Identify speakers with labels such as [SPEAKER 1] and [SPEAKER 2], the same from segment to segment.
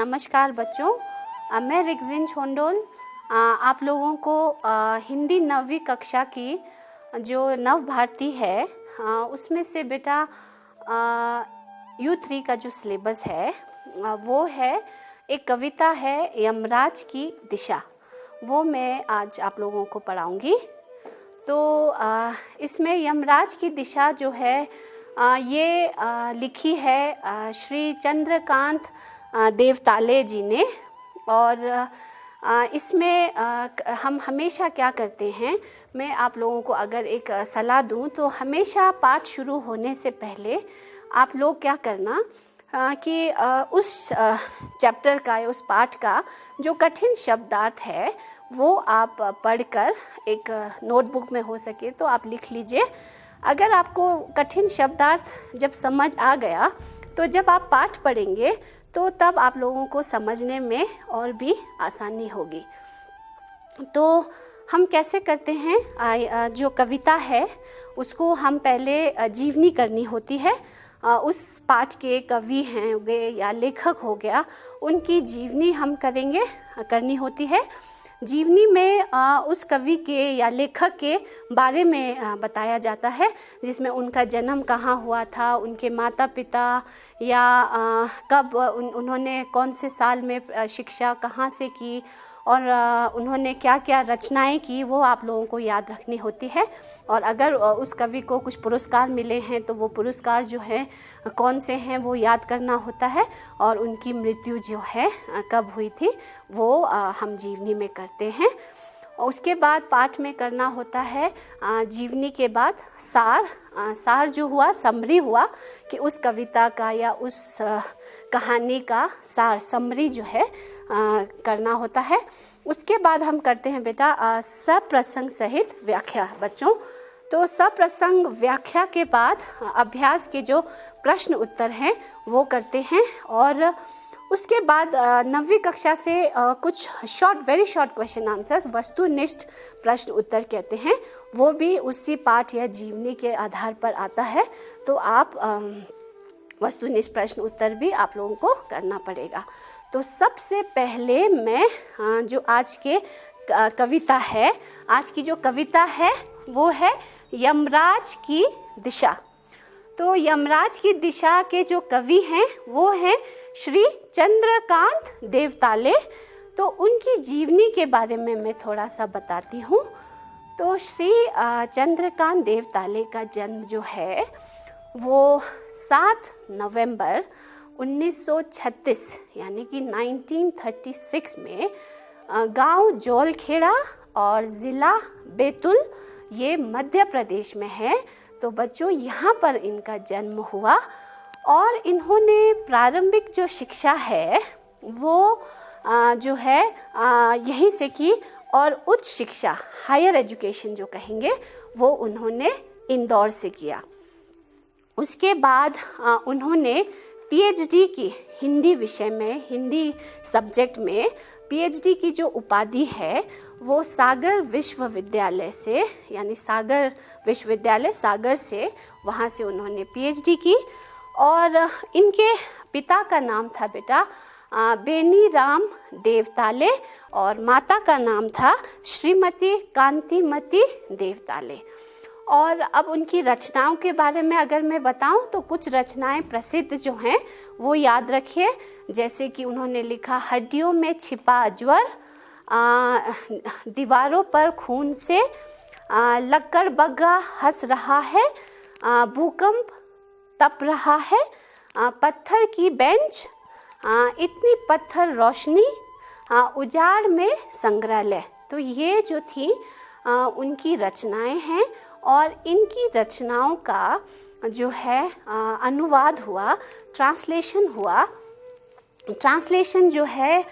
[SPEAKER 1] नमस्कार बच्चों। मैं रिगजिन छोंडोल आप लोगों को हिंदी 9वीं कक्षा की जो नव भारती है उसमें से बेटा U3 का जो सिलेबस है वो है एक कविता है यमराज की दिशा, वो मैं आज आप लोगों को पढ़ाऊंगी। तो इसमें यमराज की दिशा जो है ये लिखी है श्री चंद्रकांत देवताले जी ने। और इसमें हम हमेशा क्या करते हैं, मैं आप लोगों को अगर एक सलाह दूं तो हमेशा पाठ शुरू होने से पहले आप लोग क्या करना कि उस चैप्टर का या उस पाठ का जो कठिन शब्दार्थ है वो आप पढ़कर एक नोटबुक में हो सके तो आप लिख लीजिए। अगर आपको कठिन शब्दार्थ जब समझ आ गया तो जब आप पाठ पढ़ेंगे तो तब आप लोगों को समझने में और भी आसानी होगी। तो हम कैसे करते हैं, जो कविता है उसको हम पहले जीवनी करनी होती है। उस पाठ के कवि हैं हो गए या लेखक हो गया, उनकी जीवनी हम करनी होती है। जीवनी में उस कवि के या लेखक के बारे में बताया जाता है, जिसमें उनका जन्म कहाँ हुआ था, उनके माता पिता या कब उन्होंने कौन से साल में शिक्षा कहाँ से की और उन्होंने क्या क्या रचनाएं की, वो आप लोगों को याद रखनी होती है। और अगर उस कवि को कुछ पुरस्कार मिले हैं तो वो पुरस्कार जो हैं कौन से हैं वो याद करना होता है। और उनकी मृत्यु जो है कब हुई थी वो हम जीवनी में करते हैं। उसके बाद पाठ में करना होता है जीवनी के बाद सार जो हुआ, समरी हुआ कि उस कविता का या उस कहानी का सार समरी जो है करना होता है। उसके बाद हम करते हैं बेटा सप्रसंग सहित व्याख्या बच्चों। तो सप्रसंग व्याख्या के बाद अभ्यास के जो प्रश्न उत्तर हैं वो करते हैं। और उसके बाद 9वीं कक्षा से कुछ वेरी शॉर्ट क्वेश्चन आंसर्स, वस्तुनिष्ठ प्रश्न उत्तर कहते हैं, वो भी उसी पाठ या जीवनी के आधार पर आता है। तो आप वस्तुनिष्ठ प्रश्न उत्तर भी आप लोगों को करना पड़ेगा। तो सबसे पहले मैं जो आज की जो कविता है वो है यमराज की दिशा। तो यमराज की दिशा के जो कवि हैं वो हैं श्री चंद्रकांत देवताले। तो उनकी जीवनी के बारे में मैं थोड़ा सा बताती हूँ। तो श्री चंद्रकांत देवताले का जन्म जो है वो 7 नवंबर 1936 यानी कि 1936 में गांव जौलखेड़ा और ज़िला बैतूल, ये मध्य प्रदेश में है। तो बच्चों यहाँ पर इनका जन्म हुआ और इन्होंने प्रारंभिक जो शिक्षा है वो जो है यहीं से की और उच्च शिक्षा हायर एजुकेशन जो कहेंगे वो उन्होंने इंदौर से किया। उसके बाद उन्होंने पीएचडी की हिंदी विषय में, हिंदी सब्जेक्ट में पीएचडी की जो उपाधि है वो सागर विश्वविद्यालय से, यानी सागर विश्वविद्यालय सागर से, वहाँ से उन्होंने पीएचडी की। और इनके पिता का नाम था बेटा बेनी राम देवताले और माता का नाम था श्रीमती कांतिमती देवताले। और अब उनकी रचनाओं के बारे में अगर मैं बताऊं तो कुछ रचनाएं प्रसिद्ध जो हैं वो याद रखिए, जैसे कि उन्होंने लिखा हड्डियों में छिपा ज्वर, दीवारों पर खून से, लक्कड़ बग्गा हंस रहा है, भूकंप तप रहा है, पत्थर की बेंच, इतनी पत्थर रोशनी, उजाड़ में संग्रहालय। तो ये जो थी उनकी रचनाएं हैं। और इनकी रचनाओं का जो है अनुवाद हुआ, ट्रांसलेशन जो है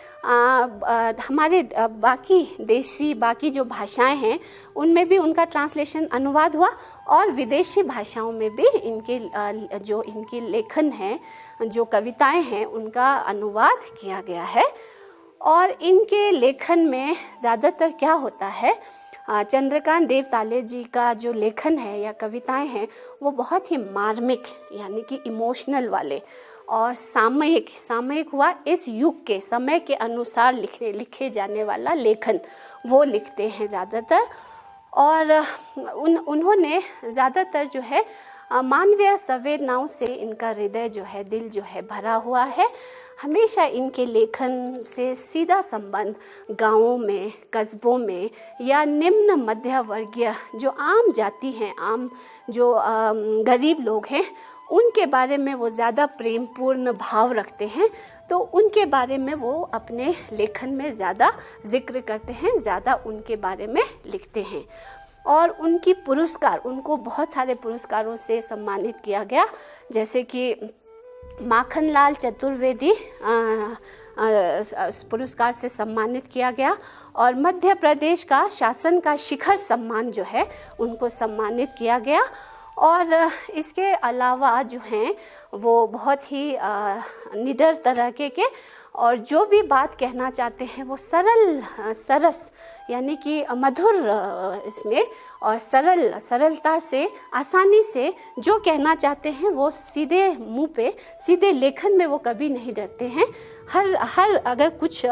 [SPEAKER 1] हमारे बाकी जो भाषाएं हैं उनमें भी उनका ट्रांसलेशन अनुवाद हुआ और विदेशी भाषाओं में भी इनकी लेखन है, जो कविताएं हैं उनका अनुवाद किया गया है। और इनके लेखन में ज़्यादातर क्या होता है, चंद्रकांत देवताले जी का जो लेखन है या कविताएं हैं वो बहुत ही मार्मिक यानी कि इमोशनल वाले और सामयिक, सामयिक हुआ इस युग के समय के अनुसार लिखे जाने वाला लेखन, वो लिखते हैं ज़्यादातर। और उन्होंने ज़्यादातर जो है मानवीय संवेदनाओं से इनका हृदय जो है, दिल जो है भरा हुआ है। हमेशा इनके लेखन से सीधा संबंध गांवों में, कस्बों में या निम्न मध्य वर्गीय जो आम जाति हैं, आम जो गरीब लोग हैं, उनके बारे में वो ज़्यादा प्रेमपूर्ण भाव रखते हैं। तो उनके बारे में वो अपने लेखन में ज़्यादा जिक्र करते हैं, ज़्यादा उनके बारे में लिखते हैं। और उनकी पुरस्कार, उनको बहुत सारे पुरस्कारों से सम्मानित किया गया, जैसे कि माखनलाल चतुर्वेदी पुरस्कार से सम्मानित किया गया, और मध्य प्रदेश का शासन का शिखर सम्मान जो है उनको सम्मानित किया गया। और इसके अलावा जो हैं वो बहुत ही निडर तरह के और जो भी बात कहना चाहते हैं वो सरस यानी कि मधुर इसमें, और सरलता से, आसानी से जो कहना चाहते हैं वो सीधे मुंह पे, सीधे लेखन में वो कभी नहीं डरते हैं। हर अगर कुछ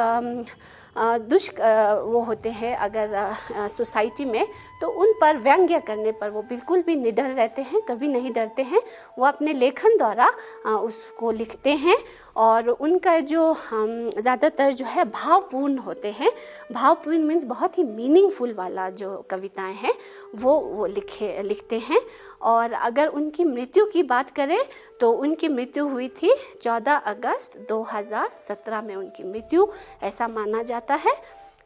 [SPEAKER 1] वो होते हैं अगर सोसाइटी में, तो उन पर व्यंग्य करने पर वो बिल्कुल भी निडर रहते हैं, कभी नहीं डरते हैं। वो अपने लेखन द्वारा उसको लिखते हैं, और उनका जो ज़्यादातर जो है भावपूर्ण होते हैं। भावपूर्ण मीन्स बहुत ही मीनिंगफुल वाला जो कविताएं हैं वो लिखते हैं। और अगर उनकी मृत्यु की बात करें तो उनकी मृत्यु हुई थी 14 अगस्त 2017 में उनकी मृत्यु, ऐसा माना जाता है।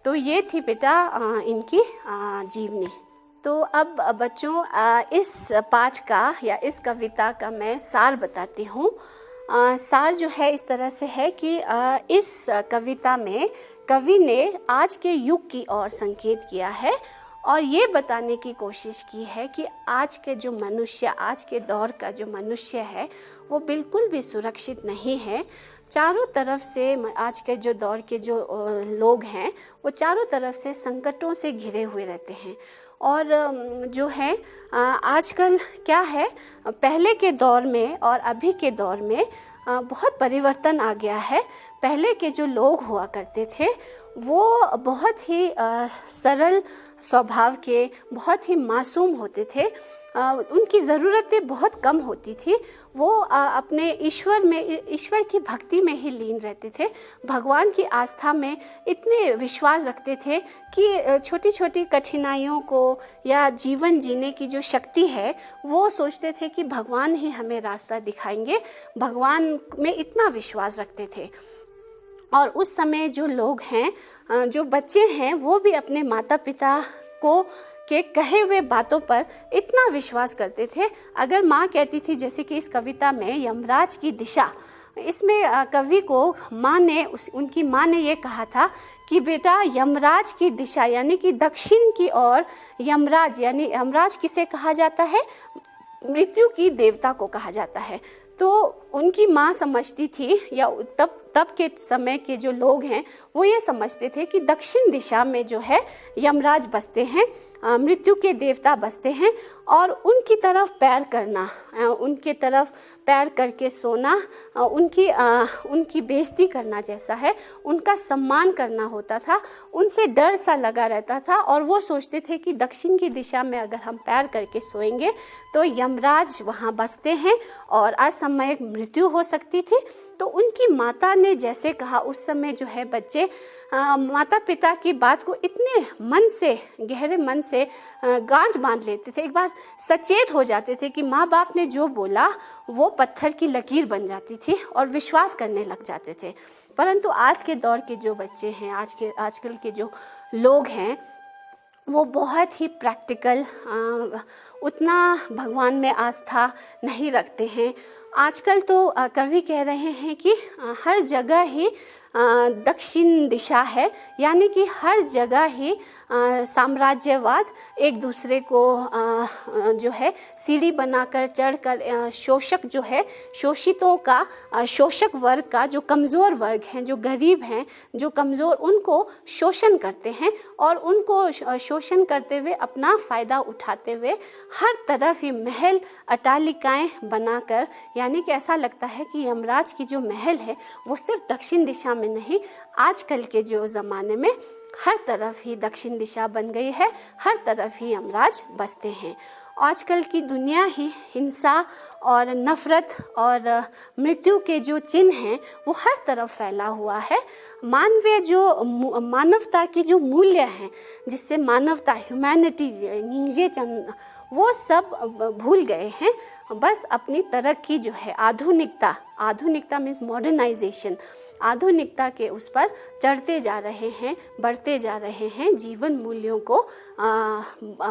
[SPEAKER 1] तो ये थी बेटा इनकी जीवनी। तो अब बच्चों इस पाठ का या इस कविता का मैं सार बताती हूँ। सार जो है इस तरह से है कि इस कविता में कवि ने आज के युग की ओर संकेत किया है और ये बताने की कोशिश की है कि आज के जो मनुष्य, आज के दौर का जो मनुष्य है वो बिल्कुल भी सुरक्षित नहीं है। चारों तरफ से आज के जो दौर के जो लोग हैं वो चारों तरफ से संकटों से घिरे हुए रहते हैं। और जो है आजकल क्या है, पहले के दौर में और अभी के दौर में बहुत परिवर्तन आ गया है। पहले के जो लोग हुआ करते थे वो बहुत ही सरल स्वभाव के, बहुत ही मासूम होते थे। उनकी ज़रूरतें बहुत कम होती थी। वो अपने ईश्वर की भक्ति में ही लीन रहते थे। भगवान की आस्था में इतने विश्वास रखते थे कि छोटी छोटी कठिनाइयों को या जीवन जीने की जो शक्ति है वो सोचते थे कि भगवान ही हमें रास्ता दिखाएंगे। भगवान में इतना विश्वास रखते थे। और उस समय जो लोग हैं, जो बच्चे हैं, वो भी अपने माता पिता को के कहे हुए बातों पर इतना विश्वास करते थे। अगर माँ कहती थी, जैसे कि इस कविता में यमराज की दिशा, इसमें कवि को उनकी माँ ने ये कहा था कि बेटा यमराज की दिशा यानी कि दक्षिण की ओर यमराज, यानी यमराज किसे कहा जाता है, मृत्यु की देवता को कहा जाता है। तो उनकी माँ समझती थी, या तब के समय के जो लोग हैं वो ये समझते थे कि दक्षिण दिशा में जो है यमराज बसते हैं, मृत्यु के देवता बसते हैं, और उनकी तरफ पैर करना, उनके तरफ पैर करके सोना, उनकी बेइज्जती करना जैसा है, उनका सम्मान करना होता था। उनसे डर सा लगा रहता था और वो सोचते थे कि दक्षिण की दिशा में अगर हम पैर करके सोएंगे तो यमराज वहाँ बसते हैं और असामयिक मृत्यु हो सकती थी। तो उनकी माता ने जैसे कहा, उस समय जो है बच्चे माता पिता की बात को इतने मन से, गहरे मन से गांठ बांध लेते थे, एक बार सचेत हो जाते थे कि माँ बाप ने जो बोला वो पत्थर की लकीर बन जाती थी और विश्वास करने लग जाते थे। परंतु आज के दौर के जो बच्चे हैं, आजकल के जो लोग हैं, वो बहुत ही प्रैक्टिकल, उतना भगवान में आस्था नहीं रखते हैं। आजकल तो कवि कह रहे हैं कि हर जगह ही दक्षिण दिशा है, यानी कि हर जगह ही साम्राज्यवाद एक दूसरे को जो है सीढ़ी बनाकर चढ़कर शोषक जो है, शोषितों का, शोषक वर्ग का, जो कमज़ोर वर्ग हैं, जो गरीब हैं, जो कमज़ोर, उनको शोषण करते हैं और उनको शोषण करते हुए अपना फ़ायदा उठाते हुए हर तरफ ही महल अट्टालिकाएं बनाकर, यानी कि ऐसा लगता है कि यमराज की जो महल है वो सिर्फ दक्षिण दिशा में नहीं, आजकल के जो ज़माने में हर तरफ ही दक्षिण दिशा बन गई है, हर तरफ ही यमराज बसते हैं। आजकल की दुनिया ही हिंसा और नफ़रत और मृत्यु के जो चिन्ह हैं वो हर तरफ फैला हुआ है। मानवता के जो मूल्य हैं, जिससे मानवता, ह्यूमैनिटी, वो सब भूल गए हैं। बस अपनी तरक्की जो है, आधुनिकता मीन्स मॉडर्नाइजेशन, आधुनिकता के उस पर चढ़ते जा रहे हैं, बढ़ते जा रहे हैं, जीवन मूल्यों को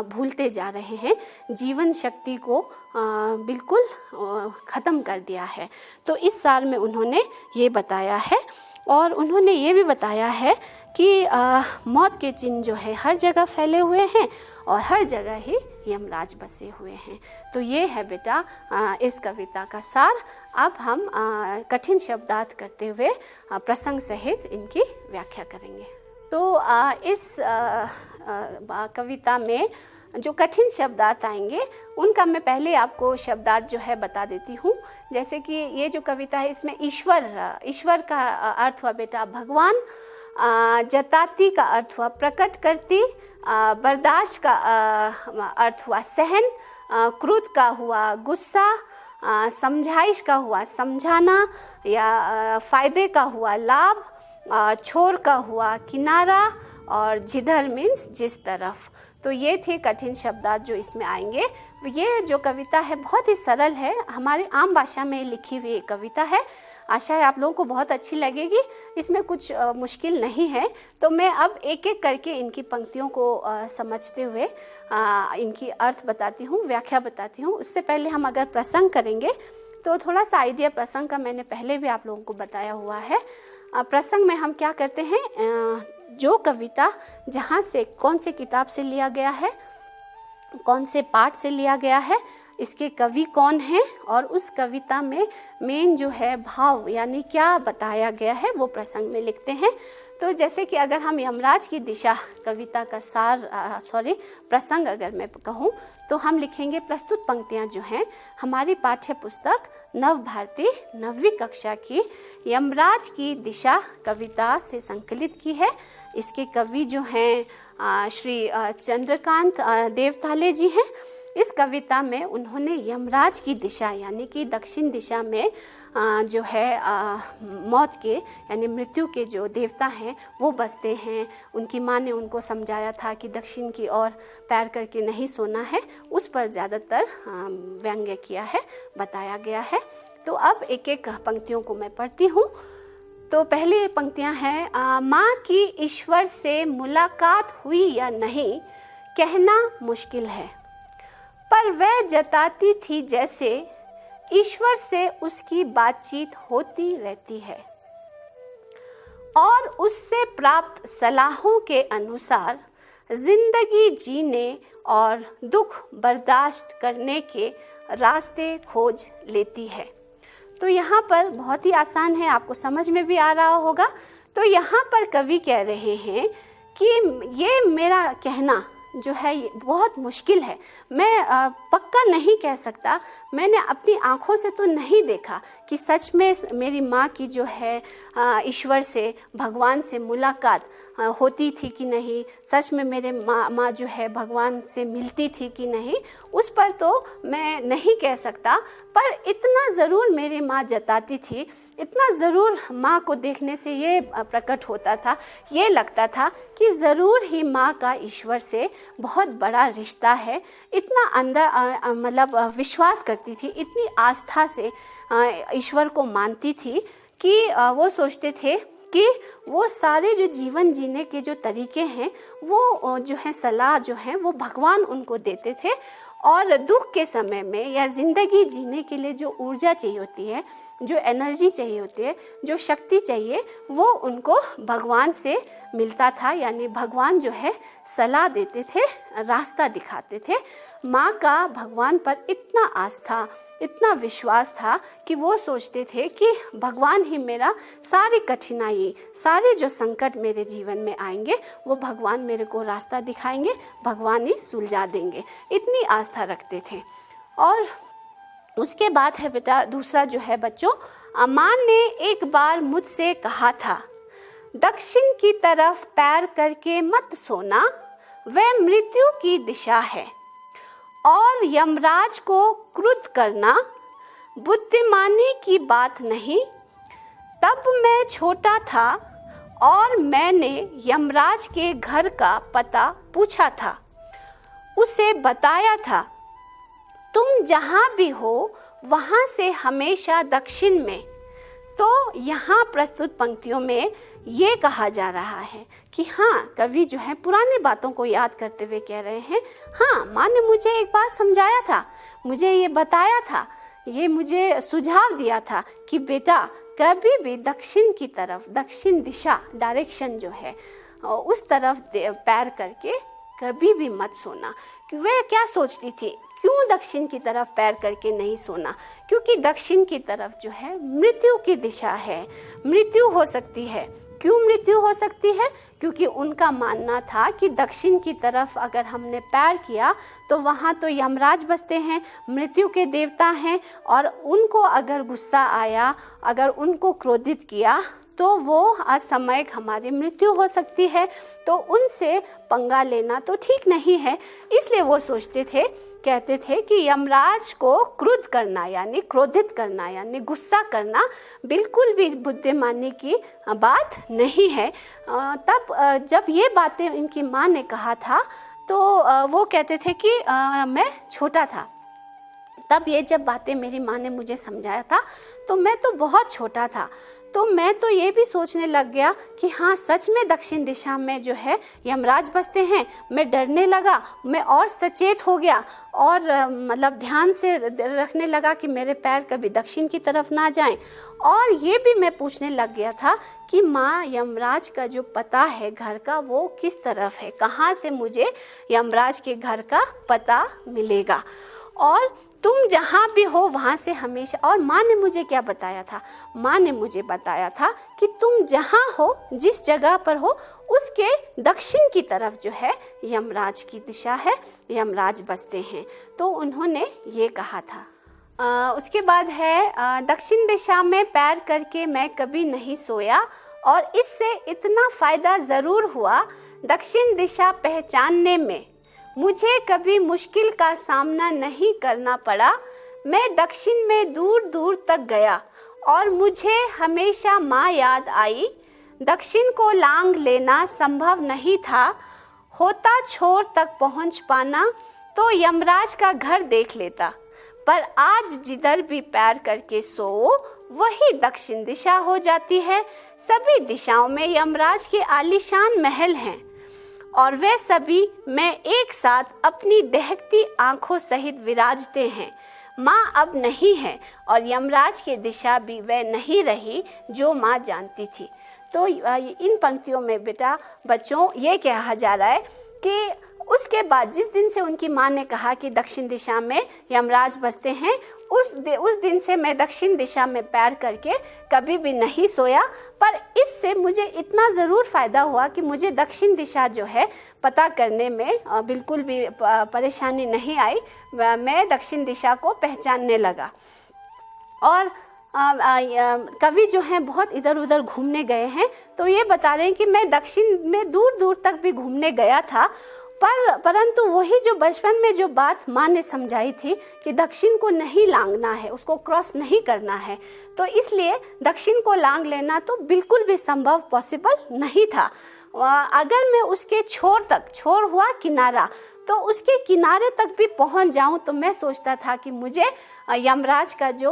[SPEAKER 1] भूलते जा रहे हैं, जीवन शक्ति को बिल्कुल ख़त्म कर दिया है। तो इस साल में उन्होंने ये बताया है, और उन्होंने ये भी बताया है कि मौत के चिन्ह जो है हर जगह फैले हुए हैं और हर जगह ही यमराज बसे हुए हैं। तो ये है बेटा इस कविता का सार। अब हम कठिन शब्दार्थ करते हुए प्रसंग सहित इनकी व्याख्या करेंगे। तो इस कविता में जो कठिन शब्दार्थ आएंगे उनका मैं पहले आपको शब्दार्थ जो है बता देती हूँ। जैसे कि ये जो कविता है इसमें ईश्वर का अर्थ हुआ बेटा भगवान, जताती का अर्थ हुआ प्रकट करती, बर्दाश्त का अर्थ हुआ सहन, क्रोध का हुआ गुस्सा, समझाइश का हुआ समझाना या फायदे का हुआ लाभ, छोर का हुआ किनारा, और जिधर मीन्स जिस तरफ। तो ये थे कठिन शब्दार्थ जो इसमें आएंगे। ये जो कविता है बहुत ही सरल है, हमारी आम भाषा में लिखी हुई कविता है। आशा है आप लोगों को बहुत अच्छी लगेगी, इसमें कुछ मुश्किल नहीं है। तो मैं अब एक एक करके इनकी पंक्तियों को समझते हुए इनकी अर्थ बताती हूँ, व्याख्या बताती हूँ। उससे पहले हम अगर प्रसंग करेंगे तो थोड़ा सा आइडिया प्रसंग का मैंने पहले भी आप लोगों को बताया हुआ है। प्रसंग में हम क्या करते हैं, जो कविता जहाँ से, कौन से किताब से लिया गया है, कौन से पाठ से लिया गया है, इसके कवि कौन है, और उस कविता में मेन जो है भाव यानी क्या बताया गया है वो प्रसंग में लिखते हैं। तो जैसे कि अगर हम यमराज की दिशा कविता का प्रसंग अगर मैं कहूँ तो हम लिखेंगे, प्रस्तुत पंक्तियाँ जो हैं हमारी पाठ्य पुस्तक नव भारती 9वीं कक्षा की यमराज की दिशा कविता से संकलित की है। इसके कवि जो हैं श्री चंद्रकांत देवताले जी हैं। इस कविता में उन्होंने यमराज की दिशा यानी कि दक्षिण दिशा में जो है मौत के यानी मृत्यु के जो देवता हैं वो बसते हैं। उनकी माँ ने उनको समझाया था कि दक्षिण की ओर पैर करके नहीं सोना है, उस पर ज़्यादातर व्यंग्य किया है, बताया गया है। तो अब एक एक पंक्तियों को मैं पढ़ती हूँ। तो पहली पंक्तियाँ हैं, माँ की ईश्वर से मुलाकात हुई या नहीं कहना मुश्किल है, पर वह जताती थी जैसे ईश्वर से उसकी बातचीत होती रहती है और उससे प्राप्त सलाहों के अनुसार जिंदगी जीने और दुख बर्दाश्त करने के रास्ते खोज लेती है। तो यहाँ पर बहुत ही आसान है, आपको समझ में भी आ रहा होगा। तो यहाँ पर कवि कह रहे हैं कि ये मेरा कहना जो है ये बहुत मुश्किल है, मैं पक्का नहीं कह सकता, मैंने अपनी आँखों से तो नहीं देखा कि सच में मेरी माँ की जो है ईश्वर से, भगवान से मुलाकात होती थी कि नहीं, सच में मेरे माँ जो है भगवान से मिलती थी कि नहीं, उस पर तो मैं नहीं कह सकता। पर इतना ज़रूर मेरी माँ जताती थी, इतना ज़रूर माँ को देखने से ये प्रकट होता था, ये लगता था कि ज़रूर ही माँ का ईश्वर से बहुत बड़ा रिश्ता है। इतना अंदर मतलब विश्वास करती थी, इतनी आस्था से ईश्वर को मानती थी कि वो सोचते थे कि वो सारे जो जीवन जीने के जो तरीके हैं वो जो है सलाह जो है वो भगवान उनको देते थे, और दुख के समय में या ज़िंदगी जीने के लिए जो ऊर्जा चाहिए होती है जो एनर्जी चाहिए होती है, जो शक्ति चाहिए, वो उनको भगवान से मिलता था। यानी भगवान जो है सलाह देते थे, रास्ता दिखाते थे। माँ का भगवान पर इतना आस्था, इतना विश्वास था कि वो सोचते थे कि भगवान ही मेरा सारी कठिनाई, सारे जो संकट मेरे जीवन में आएंगे वो भगवान मेरे को रास्ता दिखाएंगे, भगवान ही सुलझा देंगे। इतनी आस्था रखते थे। और उसके बाद है बेटा दूसरा जो है बच्चों, माँ ने एक बार मुझसे कहा था, दक्षिण की तरफ पैर करके मत सोना, वह मृत्यु की दिशा है, और यमराज को क्रुद्ध करना बुद्धिमानी की बात नहीं। तब मैं छोटा था और मैंने यमराज के घर का पता पूछा था। उसे बताया था, तुम जहाँ भी हो वहाँ से हमेशा दक्षिण में। तो यहाँ प्रस्तुत पंक्तियों में ये कहा जा रहा है कि हाँ, कवि जो है पुरानी बातों को याद करते हुए कह रहे हैं, हाँ, माँ ने मुझे एक बार समझाया था, मुझे ये बताया था, ये मुझे सुझाव दिया था कि बेटा कभी भी दक्षिण की तरफ, दक्षिण दिशा, डायरेक्शन जो है उस तरफ पैर करके कभी भी मत सोना। कि वह क्या सोचती थी, क्यों दक्षिण की तरफ पैर करके नहीं सोना? क्योंकि दक्षिण की तरफ जो है मृत्यु की दिशा है, मृत्यु हो सकती है। क्यों मृत्यु हो सकती है? क्योंकि उनका मानना था कि दक्षिण की तरफ अगर हमने पैर किया तो वहाँ तो यमराज बसते हैं, मृत्यु के देवता हैं, और उनको अगर गुस्सा आया, अगर उनको क्रोधित किया तो वो असामयिक हमारी मृत्यु हो सकती है। तो उनसे पंगा लेना तो ठीक नहीं है। इसलिए वो सोचते थे, कहते थे कि यमराज को क्रुद्ध करना यानी क्रोधित करना यानी गुस्सा करना बिल्कुल भी बुद्धिमानी की बात नहीं है। तब जब ये बातें इनकी माँ ने कहा था तो वो कहते थे कि मैं छोटा था। तब ये जब बातें मेरी माँ ने मुझे समझाया था तो मैं तो बहुत छोटा था। तो मैं तो ये भी सोचने लग गया कि हाँ, सच में दक्षिण दिशा में जो है यमराज बसते हैं। मैं डरने लगा, मैं और सचेत हो गया और मतलब ध्यान से रखने लगा कि मेरे पैर कभी दक्षिण की तरफ ना जाएं। और ये भी मैं पूछने लग गया था कि माँ, यमराज का जो पता है घर का वो किस तरफ है, कहाँ से मुझे यमराज के घर का पता मिलेगा, और तुम जहाँ भी हो वहाँ से हमेशा। और माँ ने मुझे क्या बताया था? माँ ने मुझे बताया था कि तुम जहाँ हो, जिस जगह पर हो, उसके दक्षिण की तरफ जो है यमराज की दिशा है, यमराज बसते हैं। तो उन्होंने ये कहा था। उसके बाद है दक्षिण दिशा में पैर करके मैं कभी नहीं सोया, और इससे इतना फ़ायदा ज़रूर हुआ, दक्षिण दिशा पहचानने में मुझे कभी मुश्किल का सामना नहीं करना पड़ा। मैं दक्षिण में दूर दूर तक गया और मुझे हमेशा माँ याद आई। दक्षिण को लांघ लेना संभव नहीं था, होता छोर तक पहुँच पाना तो यमराज का घर देख लेता, पर आज जिधर भी पैर करके सो वही दक्षिण दिशा हो जाती है। सभी दिशाओं में यमराज के आलीशान महल हैं और वे सभी मैं एक साथ अपनी दहकती आंखों सहित विराजते हैं। माँ अब नहीं है और यमराज की दिशा भी वह नहीं रही जो माँ जानती थी। तो इन पंक्तियों में बेटा बच्चों ये कहा जा रहा है कि उसके बाद जिस दिन से उनकी माँ ने कहा कि दक्षिण दिशा में यमराज बसते हैं, उस दिन से मैं दक्षिण दिशा में पैर करके कभी भी नहीं सोया। पर इससे मुझे इतना ज़रूर फ़ायदा हुआ कि मुझे दक्षिण दिशा जो है पता करने में बिल्कुल भी परेशानी नहीं आई। मैं दक्षिण दिशा को पहचानने लगा। और कवि जो हैं बहुत इधर उधर घूमने गए हैं, तो ये बता रहे हैं कि मैं दक्षिण में दूर दूर तक भी घूमने गया था, परंतु वही जो बचपन में जो बात माँ ने समझाई थी कि दक्षिण को नहीं लांघना है, उसको क्रॉस नहीं करना है, तो इसलिए दक्षिण को लांघ लेना तो बिल्कुल भी संभव, पॉसिबल नहीं था। अगर मैं उसके छोर हुआ किनारा, तो उसके किनारे तक भी पहुंच जाऊं तो मैं सोचता था कि मुझे यमराज का जो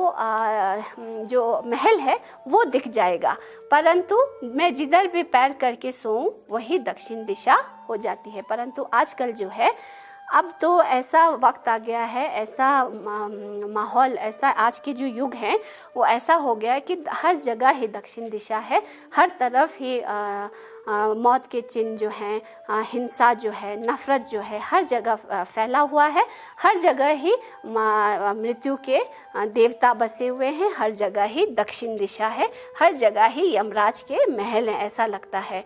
[SPEAKER 1] महल है वो दिख जाएगा, परंतु मैं जिधर भी पैर करके सोऊं वही दक्षिण दिशा हो जाती है। परंतु आजकल जो है अब तो ऐसा वक्त आ गया है, ऐसा माहौल, ऐसा आज के जो युग है वो ऐसा हो गया है कि हर जगह ही दक्षिण दिशा है, हर तरफ ही मौत के चिन्ह जो हैं, हिंसा जो है, नफ़रत जो है, हर जगह फैला हुआ है। हर जगह ही मृत्यु के देवता बसे हुए हैं, हर जगह ही दक्षिण दिशा है, हर जगह ही यमराज के महल हैं, ऐसा लगता है।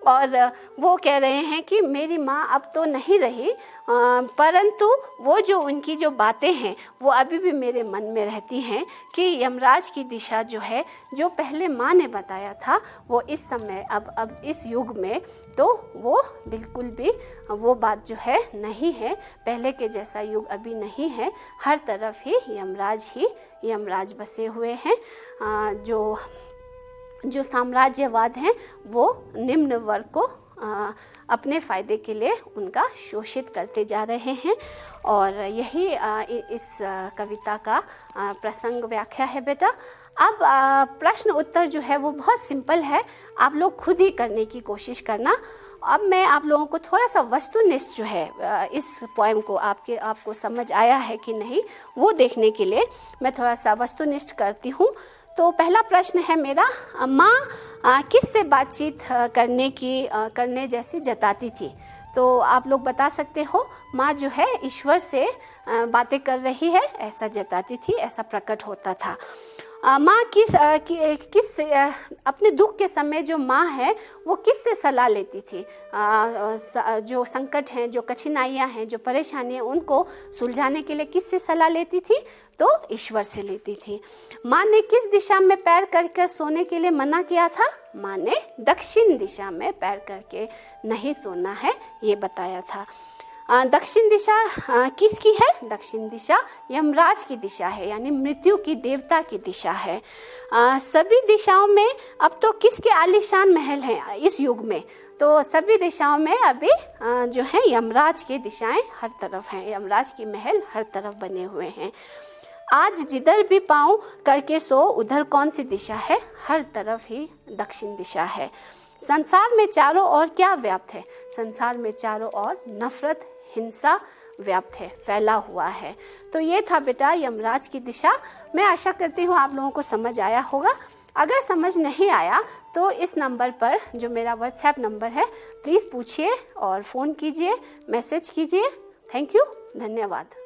[SPEAKER 1] और वो कह रहे हैं कि मेरी माँ अब तो नहीं रही, परंतु वो जो उनकी जो बातें हैं वो अभी भी मेरे मन में रहती हैं कि यमराज की दिशा जो है, जो पहले माँ ने बताया था, वो इस समय अब इस युग में तो वो बिल्कुल भी वो बात जो है नहीं है, पहले के जैसा युग अभी नहीं है। हर तरफ ही यमराज बसे हुए हैं। जो साम्राज्यवाद हैं वो निम्न वर्ग को अपने फ़ायदे के लिए उनका शोषित करते जा रहे हैं। और यही इस कविता का प्रसंग व्याख्या है बेटा। अब प्रश्न उत्तर जो है वो बहुत सिंपल है, आप लोग खुद ही करने की कोशिश करना। अब मैं आप लोगों को थोड़ा सा वस्तुनिष्ठ जो है इस पोएम को आपको समझ आया है कि नहीं वो देखने के लिए मैं थोड़ा सा वस्तुनिष्ठ करती हूँ। तो पहला प्रश्न है मेरा, माँ किससे बातचीत करने जैसी जताती थी? तो आप लोग बता सकते हो, माँ जो है ईश्वर से बातें कर रही है ऐसा जताती थी, ऐसा प्रकट होता था। माँ किस अपने दुख के समय जो माँ है वो किससे सलाह लेती थी? जो संकट हैं, जो कठिनाइयाँ हैं, जो परेशानियाँ, उनको सुलझाने के लिए किससे सलाह लेती थी? तो ईश्वर से लेती थी। माँ ने किस दिशा में पैर करके सोने के लिए मना किया था? माँ ने दक्षिण दिशा में पैर करके नहीं सोना है ये बताया था। दक्षिण दिशा किसकी है? दक्षिण दिशा यमराज की दिशा है, यानी मृत्यु की देवता की दिशा है। सभी दिशाओं में अब तो किसके आलीशान महल हैं इस युग में? तो सभी दिशाओं में अभी जो है यमराज की दिशाएं हर तरफ हैं, यमराज की महल हर तरफ बने हुए हैं। आज जिधर भी पाँव करके सो उधर कौन सी दिशा है? हर तरफ ही दक्षिण दिशा है। संसार में चारों ओर क्या व्याप्त है? संसार में चारों ओर नफरत, हिंसा व्याप्त है, फैला हुआ है। तो ये था बेटा यमराज की दिशा। मैं आशा करती हूँ आप लोगों को समझ आया होगा। अगर समझ नहीं आया तो इस नंबर पर, जो मेरा व्हाट्सएप नंबर है, प्लीज़ पूछिए और फ़ोन कीजिए, मैसेज कीजिए। थैंक यू, धन्यवाद।